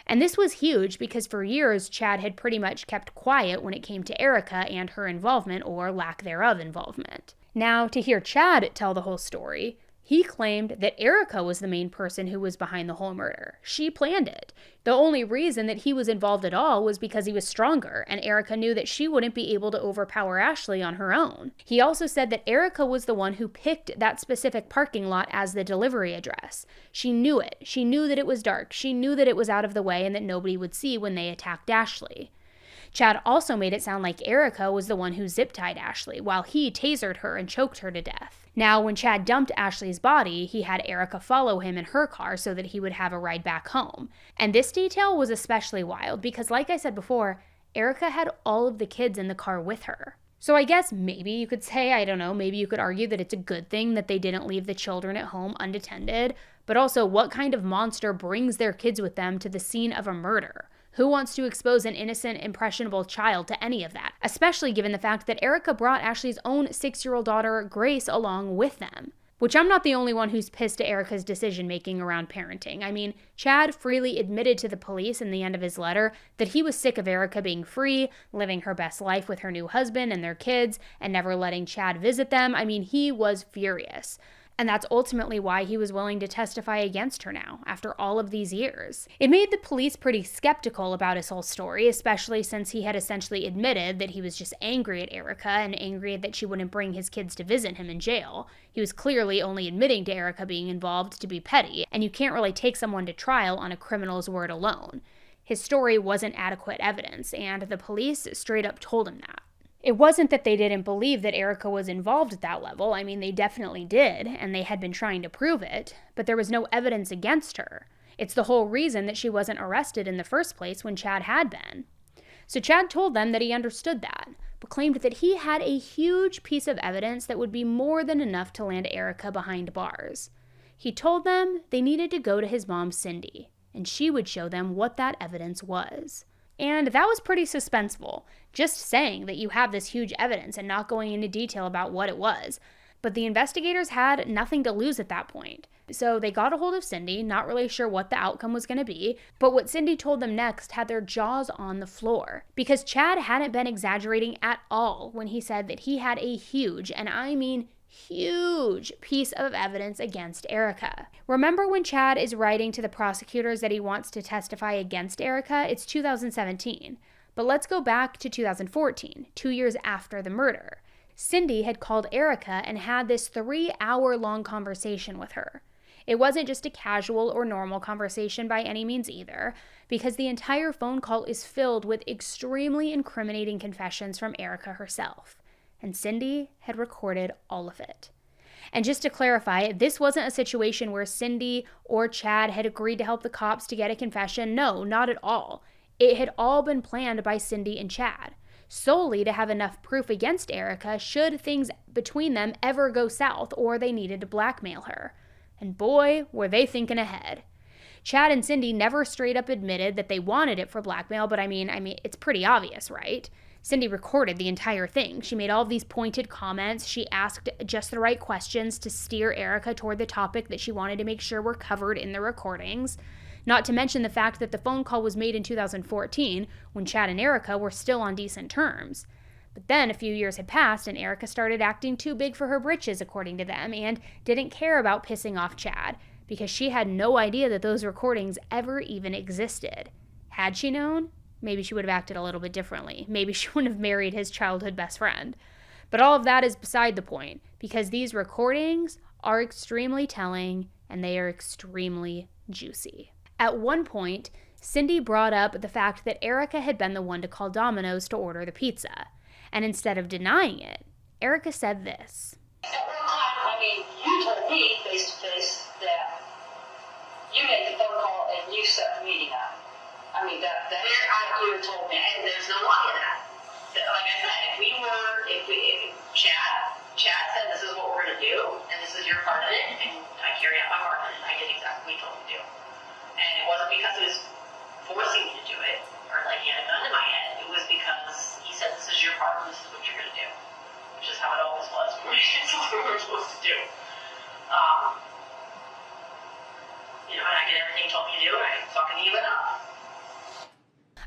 And this was huge because for years, Chad had pretty much kept quiet when it came to Erica and her involvement or lack thereof involvement. Now, to hear Chad tell the whole story, he claimed that Erica was the main person who was behind the whole murder. She planned it. The only reason that he was involved at all was because he was stronger, and Erica knew that she wouldn't be able to overpower Ashley on her own. He also said that Erica was the one who picked that specific parking lot as the delivery address. She knew it. She knew that it was dark. She knew that it was out of the way and that nobody would see when they attacked Ashley. Chad also made it sound like Erica was the one who zip-tied Ashley, while he tasered her and choked her to death. Now, when Chad dumped Ashley's body, he had Erica follow him in her car so that he would have a ride back home. And this detail was especially wild because, like I said before, Erica had all of the kids in the car with her. So I guess maybe you could say, I don't know, maybe you could argue that it's a good thing that they didn't leave the children at home unattended, but also what kind of monster brings their kids with them to the scene of a murder? Who wants to expose an innocent, impressionable child to any of that? Especially given the fact that Erica brought Ashley's own 6-year-old daughter, Grace, along with them. Which I'm not the only one who's pissed at Erica's decision-making around parenting. Chad freely admitted to the police in the end of his letter that he was sick of Erica being free, living her best life with her new husband and their kids, and never letting Chad visit them. He was furious. And that's ultimately why he was willing to testify against her now, after all of these years. It made the police pretty skeptical about his whole story, especially since he had essentially admitted that he was just angry at Erica and angry that she wouldn't bring his kids to visit him in jail. He was clearly only admitting to Erica being involved to be petty, and you can't really take someone to trial on a criminal's word alone. His story wasn't adequate evidence, and the police straight up told him that. It wasn't that they didn't believe that Erica was involved at that level. They definitely did, and they had been trying to prove it, but there was no evidence against her. It's the whole reason that she wasn't arrested in the first place when Chad had been. So Chad told them that he understood that, but claimed that he had a huge piece of evidence that would be more than enough to land Erica behind bars. He told them they needed to go to his mom, Cindy, and she would show them what that evidence was. And that was pretty suspenseful, just saying that you have this huge evidence and not going into detail about what it was. But the investigators had nothing to lose at that point. So they got a hold of Cindy, not really sure what the outcome was going to be, but what Cindy told them next had their jaws on the floor. Because Chad hadn't been exaggerating at all when he said that he had a huge, and huge piece of evidence against Erica. Remember when Chad is writing to the prosecutors that he wants to testify against Erica? It's 2017. But let's go back to 2014, 2 years after the murder. Cindy had called Erica and had this 3-hour-long conversation with her. It wasn't just a casual or normal conversation by any means either, because the entire phone call is filled with extremely incriminating confessions from Erica herself. And Cindy had recorded all of it. And just to clarify, this wasn't a situation where Cindy or Chad had agreed to help the cops to get a confession. No, not at all. It had all been planned by Cindy and Chad, solely to have enough proof against Erica should things between them ever go south or they needed to blackmail her. And boy, were they thinking ahead. Chad and Cindy never straight up admitted that they wanted it for blackmail, but it's pretty obvious, right? Cindy recorded the entire thing. She made all of these pointed comments. She asked just the right questions to steer Erica toward the topic that she wanted to make sure were covered in the recordings. Not to mention the fact that the phone call was made in 2014 when Chad and Erica were still on decent terms. But then a few years had passed and Erica started acting too big for her britches, according to them, and didn't care about pissing off Chad because she had no idea that those recordings ever even existed. Had she known? Maybe she would have acted a little bit differently. Maybe she wouldn't have married his childhood best friend. But all of that is beside the point, because these recordings are extremely telling and they are extremely juicy. At one point, Cindy brought up the fact that Erica had been the one to call Domino's to order the pizza. And instead of denying it, Erica said this. At one time, you told me face to face that you made the phone call and you set the meeting up. That you told me, and there's no lie in that. Like I said, if Chad said this is what we're going to do, and this is your part of it, and I carry out my part of it, and I did exactly what he told me to do. And it wasn't because he was forcing me to do it, or like he had a gun in my head. It was because he said this is your part, and this is what you're going to do. Which is how it always was when it's what we were supposed to do. And I did everything he told me to do, and I fucking gave it up.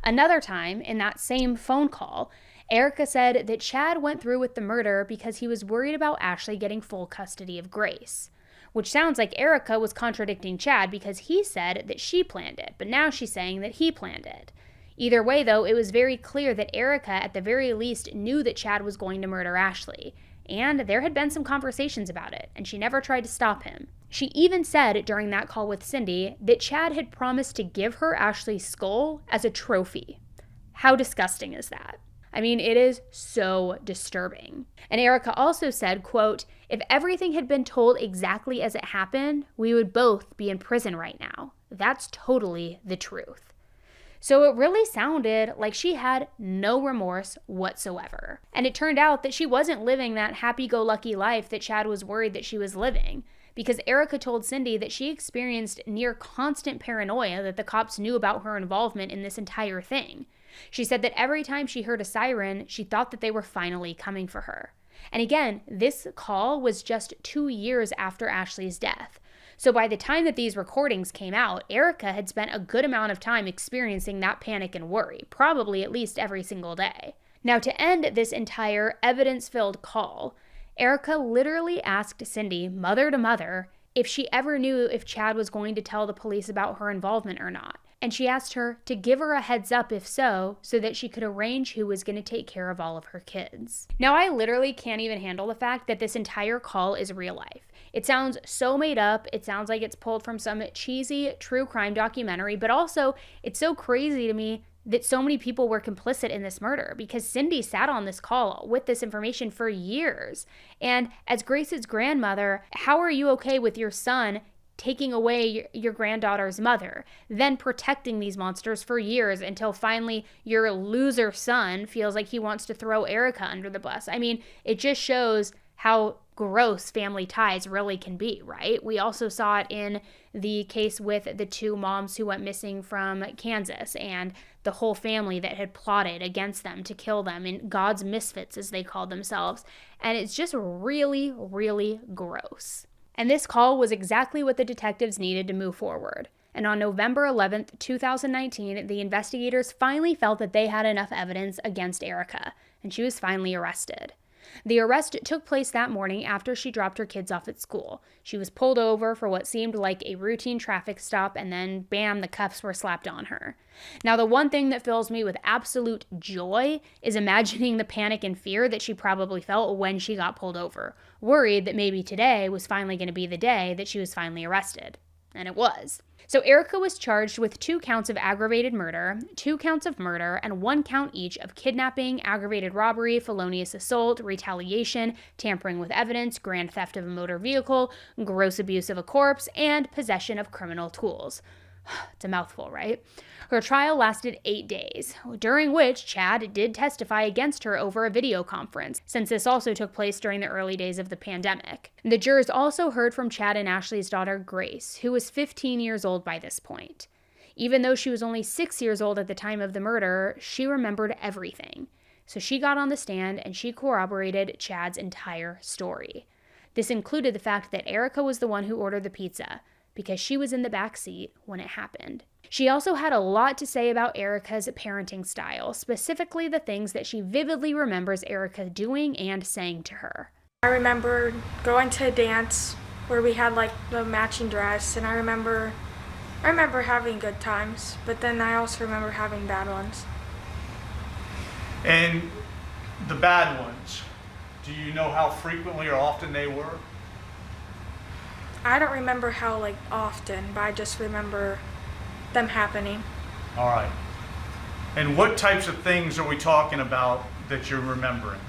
Another time, in that same phone call, Erica said that Chad went through with the murder because he was worried about Ashley getting full custody of Grace. Which sounds like Erica was contradicting Chad because he said that she planned it, but now she's saying that he planned it. Either way, though, it was very clear that Erica, at the very least, knew that Chad was going to murder Ashley. And there had been some conversations about it, and she never tried to stop him. She even said during that call with Cindy that Chad had promised to give her Ashley's skull as a trophy. How disgusting is that? It is so disturbing. And Erica also said, quote, "If everything had been told exactly as it happened, we would both be in prison right now. That's totally the truth." So it really sounded like she had no remorse whatsoever. And it turned out that she wasn't living that happy-go-lucky life that Chad was worried that she was living, because Erica told Cindy that she experienced near constant paranoia that the cops knew about her involvement in this entire thing. She said that every time she heard a siren, she thought that they were finally coming for her. And again, this call was just 2 years after Ashley's death. So by the time that these recordings came out, Erica had spent a good amount of time experiencing that panic and worry, probably at least every single day. Now, to end this entire evidence-filled call, Erica literally asked Cindy, mother to mother, if she ever knew if Chad was going to tell the police about her involvement or not. And she asked her to give her a heads up if so that she could arrange who was going to take care of all of her kids. Now, I literally can't even handle the fact that this entire call is real life. It sounds so made up. It sounds like it's pulled from some cheesy true crime documentary, but also it's so crazy to me that so many people were complicit in this murder, because Cindy sat on this call with this information for years. And as Grace's grandmother, how are you okay with your son taking away your granddaughter's mother, then protecting these monsters for years until finally your loser son feels like he wants to throw Erica under the bus? It just shows how gross family ties really can be, right? We also saw it in the case with the 2 moms who went missing from Kansas and the whole family that had plotted against them to kill them, and God's misfits, as they called themselves. And it's just really, really gross. And this call was exactly what the detectives needed to move forward. And on November 11th, 2019, the investigators finally felt that they had enough evidence against Erica, and she was finally arrested. The arrest took place that morning after she dropped her kids off at school. She was pulled over for what seemed like a routine traffic stop, and then, bam, the cuffs were slapped on her. Now, the one thing that fills me with absolute joy is imagining the panic and fear that she probably felt when she got pulled over, worried that maybe today was finally going to be the day that she was finally arrested. And it was. So Erica was charged with 2 counts of aggravated murder, 2 counts of murder, and 1 count each of kidnapping, aggravated robbery, felonious assault, retaliation, tampering with evidence, grand theft of a motor vehicle, gross abuse of a corpse, and possession of criminal tools. It's a mouthful, right? Her trial lasted 8 days, during which Chad did testify against her over a video conference, since this also took place during the early days of the pandemic. The jurors also heard from Chad and Ashley's daughter, Grace, who was 15 years old by this point. Even though she was only 6 years old at the time of the murder, she remembered everything. So she got on the stand and she corroborated Chad's entire story. This included the fact that Erica was the one who ordered the pizza, because she was in the back seat when it happened. She also had a lot to say about Erica's parenting style, specifically the things that she vividly remembers Erica doing and saying to her. I remember going to a dance where we had the matching dress, and I remember having good times, but then I also remember having bad ones. And the bad ones, do you know how frequently or often they were? I don't remember how often, but I just remember them happening. All right. And what types of things are we talking about that you're remembering?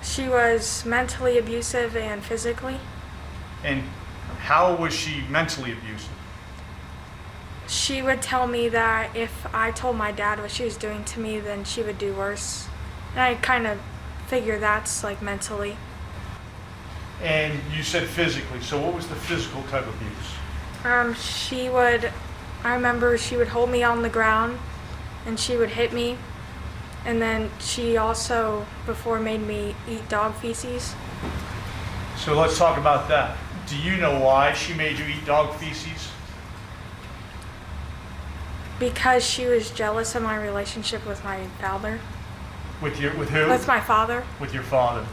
She was mentally abusive and physically. And how was she mentally abusive? She would tell me that if I told my dad what she was doing to me, then she would do worse. And I kind of figure that's like mentally. And you said physically, so what was the physical type of abuse? I remember she would hold me on the ground and she would hit me. And then she also, before, made me eat dog feces. So let's talk about that. Do you know why she made you eat dog feces? Because she was jealous of my relationship with my father. With who? With my father. With your father.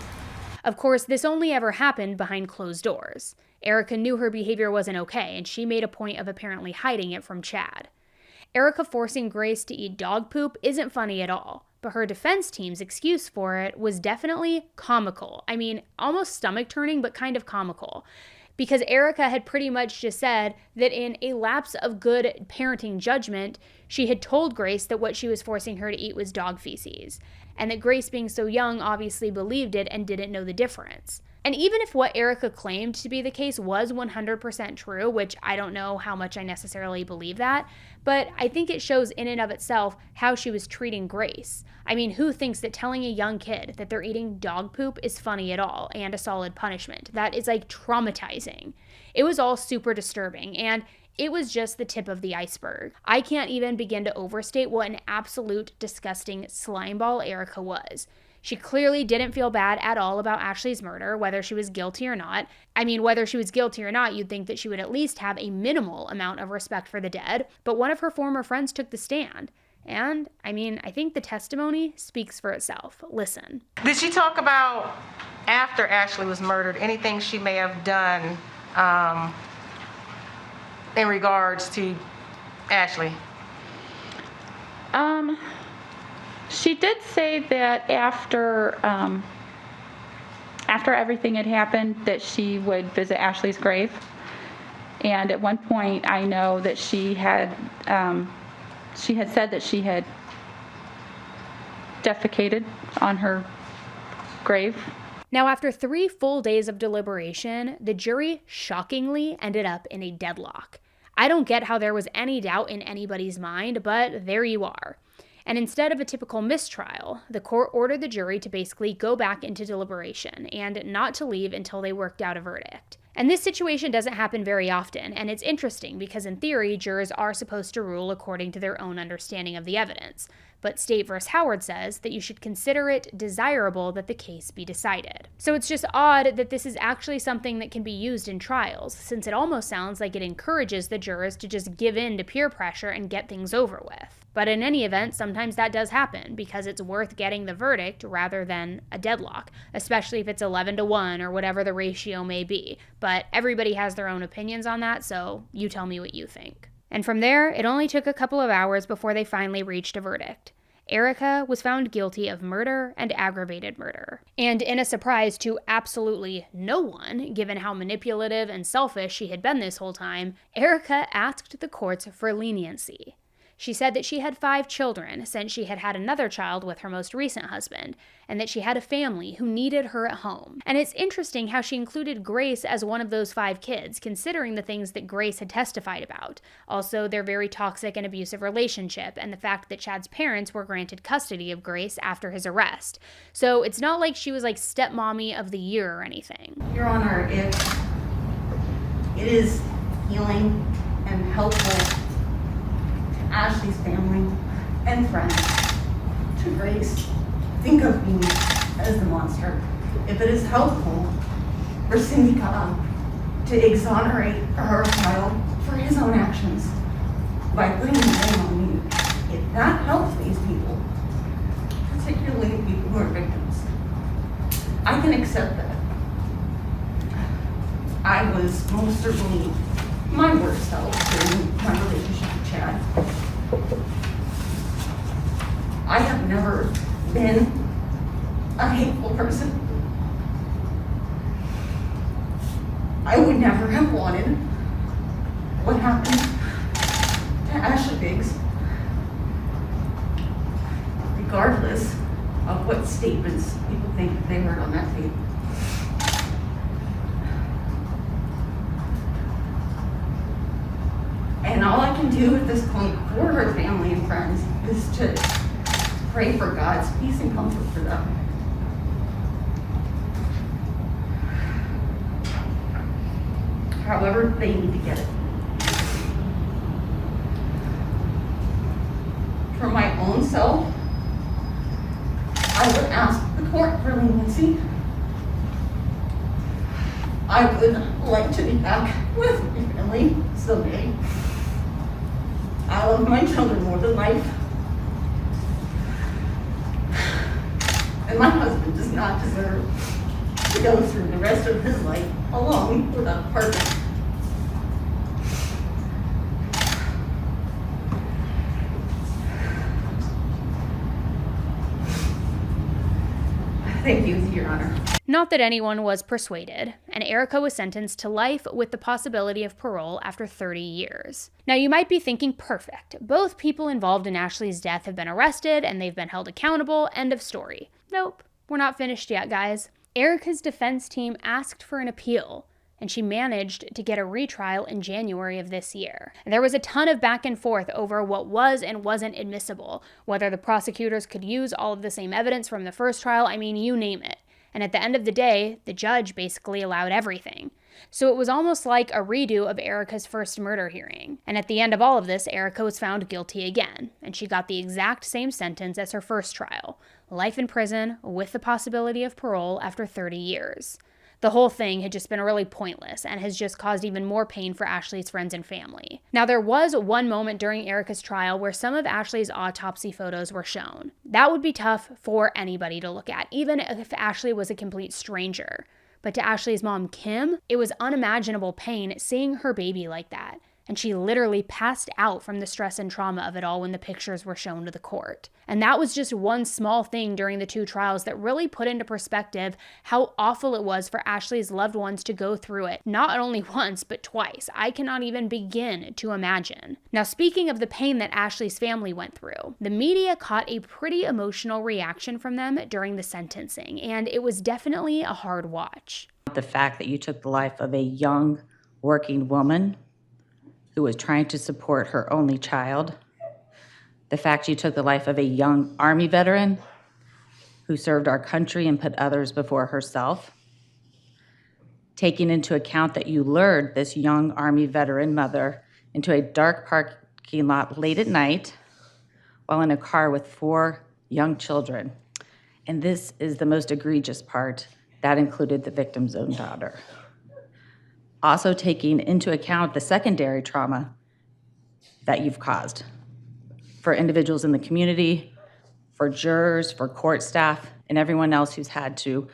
Of course, this only ever happened behind closed doors. Erica knew her behavior wasn't okay, and she made a point of apparently hiding it from Chad. Erica forcing Grace to eat dog poop isn't funny at all, but her defense team's excuse for it was definitely comical. I mean, almost stomach-turning, but kind of comical. Because Erica had pretty much just said that in a lapse of good parenting judgment, she had told Grace that what she was forcing her to eat was dog feces, and that Grace, being so young, obviously believed it and didn't know the difference. And even if what Erica claimed to be the case was 100% true, which I don't know how much I necessarily believe that, but I think it shows in and of itself how she was treating Grace. I mean, who thinks that telling a young kid that they're eating dog poop is funny at all and a solid punishment? That is like traumatizing. It was all super disturbing, and it was just the tip of the iceberg. I can't even begin to overstate what an absolute disgusting slimeball Erica was. She clearly didn't feel bad at all about Ashley's murder, whether she was guilty or not. I mean, whether she was guilty or not, you'd think that she would at least have a minimal amount of respect for the dead, but one of her former friends took the stand. And, I mean, I think the testimony speaks for itself. Listen. Did she talk about, after Ashley was murdered, anything she may have done in regards to Ashley? She did say that after everything had happened, that she would visit Ashley's grave. And at one point, I know that she had said that she had defecated on her grave. Now, after 3 full days of deliberation, the jury shockingly ended up in a deadlock. I don't get how there was any doubt in anybody's mind, but there you are. And instead of a typical mistrial, the court ordered the jury to basically go back into deliberation and not to leave until they worked out a verdict. And this situation doesn't happen very often, and it's interesting because in theory, jurors are supposed to rule according to their own understanding of the evidence. But State v. Howard says that you should consider it desirable that the case be decided. So it's just odd that this is actually something that can be used in trials, since it almost sounds like it encourages the jurors to just give in to peer pressure and get things over with. But in any event, sometimes that does happen because it's worth getting the verdict rather than a deadlock, especially if it's 11-1 or whatever the ratio may be. But everybody has their own opinions on that, so you tell me what you think. And from there, it only took a couple of hours before they finally reached a verdict. Erica was found guilty of murder and aggravated murder. And in a surprise to absolutely no one, given how manipulative and selfish she had been this whole time, Erica asked the courts for leniency. She said that she had 5 children since she had had another child with her most recent husband, and that she had a family who needed her at home. And it's interesting how she included Grace as one of those 5 kids, considering the things that Grace had testified about. Also, their very toxic and abusive relationship, and the fact that Chad's parents were granted custody of Grace after his arrest. So it's not like she was like stepmommy of the year or anything. Your Honor, if it is healing and helpful Ashley's family and friends to Grace, think of me as the monster. If it is helpful for Cindy Cobb to exonerate her child for his own actions by putting the blame on you, if that helps these people, particularly the people who are victims, I can accept that. I was most certainly my worst self during my relationship with Chad. I have never been a hateful person. I would never have wanted what happened to Ashley Biggs, regardless of what statements people think they heard on that tape. And all I can do at this point for her family and friends is to pray for God's peace and comfort for them. However they need to get it. For my own self, I would ask the court for leniency. I would like to be back with my family someday. I love my children more than life. And my husband does not deserve to go through the rest of his life alone without a partner. Thank you, Your Honor. Not that anyone was persuaded, and Erica was sentenced to life with the possibility of parole after 30 years. Now you might be thinking, perfect. Both people involved in Ashley's death have been arrested and they've been held accountable, end of story. Nope, we're not finished yet, guys. Erica's defense team asked for an appeal, and she managed to get a retrial in January of this year. And there was a ton of back and forth over what was and wasn't admissible, whether the prosecutors could use all of the same evidence from the first trial, I mean, you name it. And at the end of the day, the judge basically allowed everything. So it was almost like a redo of Erica's first murder hearing. And at the end of all of this, Erica was found guilty again, and she got the exact same sentence as her first trial, life in prison with the possibility of parole after 30 years. The whole thing had just been really pointless and has just caused even more pain for Ashley's friends and family. Now, there was one moment during Erica's trial where some of Ashley's autopsy photos were shown. That would be tough for anybody to look at, even if Ashley was a complete stranger. But to Ashley's mom, Kim, it was unimaginable pain seeing her baby like that. And she literally passed out from the stress and trauma of it all when the pictures were shown to the court. And that was just one small thing during the two trials that really put into perspective how awful it was for Ashley's loved ones to go through it, not only once, but twice. I cannot even begin to imagine. Now, speaking of the pain that Ashley's family went through, the media caught a pretty emotional reaction from them during the sentencing, and it was definitely a hard watch. The fact that you took the life of a young working woman who was trying to support her only child, the fact you took the life of a young Army veteran who served our country and put others before herself, taking into account that you lured this young Army veteran mother into a dark parking lot late at night while in a car with 4 young children. And this is the most egregious part. That included the victim's own daughter. Also taking into account the secondary trauma that you've caused for individuals in the community, for jurors, for court staff, and everyone else who's had to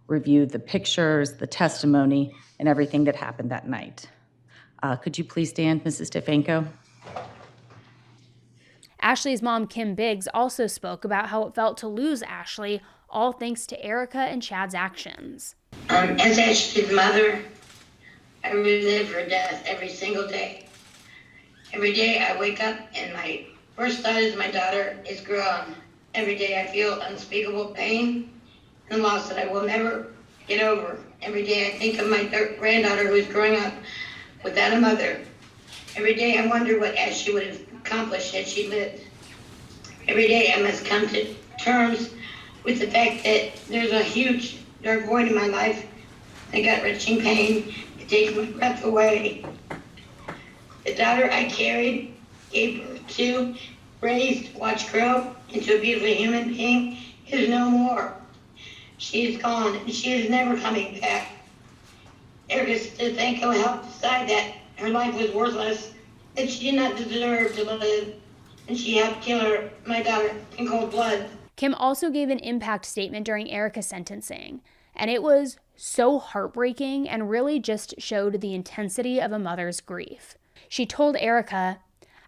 review the pictures, the testimony, and everything that happened that night. Could you please stand, Mrs. Stefanko? Ashley's mom, Kim Biggs, also spoke about how it felt to lose Ashley, all thanks to Erica and Chad's actions. As Ashley's mother, I relive her death every single day. Every day I wake up and my first thought is my daughter is gone. Every day I feel unspeakable pain and loss that I will never get over. Every day I think of my granddaughter who is growing up without a mother. Every day I wonder what Ashley would have accomplished had she lived. Every day I must come to terms with the fact that there's a huge dark void in my life. I got wrenching pain. It takes my breath away. The daughter I carried, gave birth to, raised, watched grow into a beautiful human being is no more. She is gone, and she is never coming back. Erica Stefanko helped decide that her life was worthless, that she did not deserve to live, and she helped kill her, my daughter, in cold blood. Kim also gave an impact statement during Erica's sentencing, and it was so heartbreaking and really just showed the intensity of a mother's grief. She told Erica,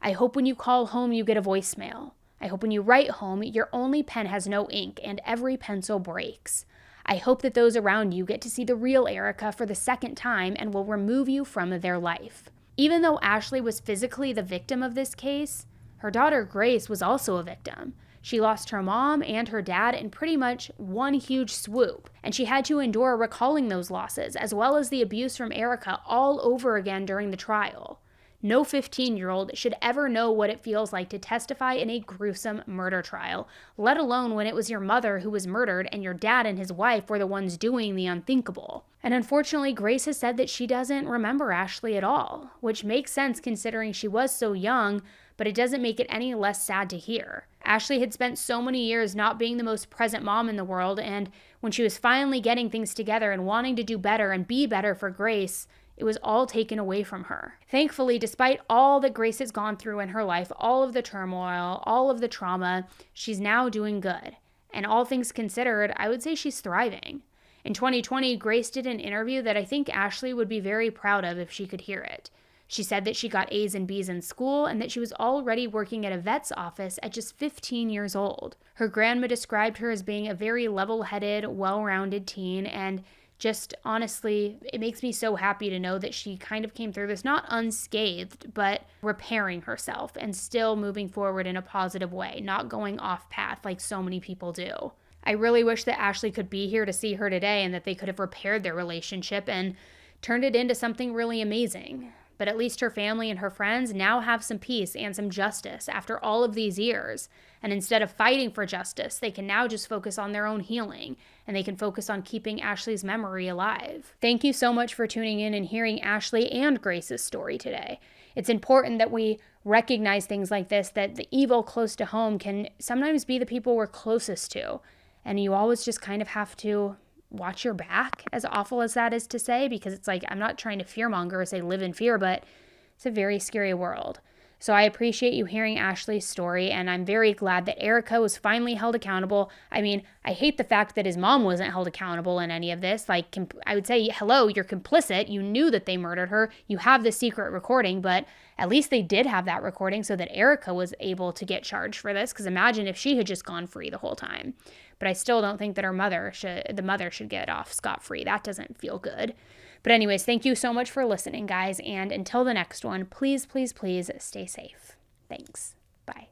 "I hope when you call home you get a voicemail. I hope when you write home your only pen has no ink and every pencil breaks. I hope that those around you get to see the real Erica for the second time and will remove you from their life." Even though Ashley was physically the victim of this case, her daughter Grace was also a victim. She lost her mom and her dad in pretty much one huge swoop, and she had to endure recalling those losses, as well as the abuse from Erica all over again during the trial. No 15-year-old should ever know what it feels like to testify in a gruesome murder trial, let alone when it was your mother who was murdered and your dad and his wife were the ones doing the unthinkable. And unfortunately, Grace has said that she doesn't remember Ashley at all, which makes sense considering she was so young, but it doesn't make it any less sad to hear. Ashley had spent so many years not being the most present mom in the world, and when she was finally getting things together and wanting to do better and be better for Grace, it was all taken away from her. Thankfully, despite all that Grace has gone through in her life, all of the turmoil, all of the trauma, she's now doing good. And all things considered, I would say she's thriving. In 2020, Grace did an interview that I think Ashley would be very proud of if she could hear it. She said that she got A's and B's in school and that she was already working at a vet's office at just 15 years old. Her grandma described her as being a very level-headed, well-rounded teen, and just honestly, it makes me so happy to know that she kind of came through this not unscathed, but repairing herself and still moving forward in a positive way, not going off path like so many people do. I really wish that Ashley could be here to see her today and that they could have repaired their relationship and turned it into something really amazing. But at least her family and her friends now have some peace and some justice after all of these years. And instead of fighting for justice, they can now just focus on their own healing, and they can focus on keeping Ashley's memory alive. Thank you so much for tuning in and hearing Ashley and Grace's story today. It's important that we recognize things like this, that the evil close to home can sometimes be the people we're closest to. And you always just kind of have to watch your back, as awful as that is to say, because it's like, I'm not trying to fearmonger or say live in fear, but it's a very scary world. So I appreciate you hearing Ashley's story, and I'm very glad that Erica was finally held accountable. I mean, I hate the fact that his mom wasn't held accountable in any of this. Like, I would say, hello, you're complicit. You knew that they murdered her. You have the secret recording, but at least they did have that recording so that Erica was able to get charged for this, because imagine if she had just gone free the whole time. But I still don't think that the mother should get off scot-free. That doesn't feel good. But anyways, thank you so much for listening, guys. And until the next one, please, please, please stay safe. Thanks. Bye.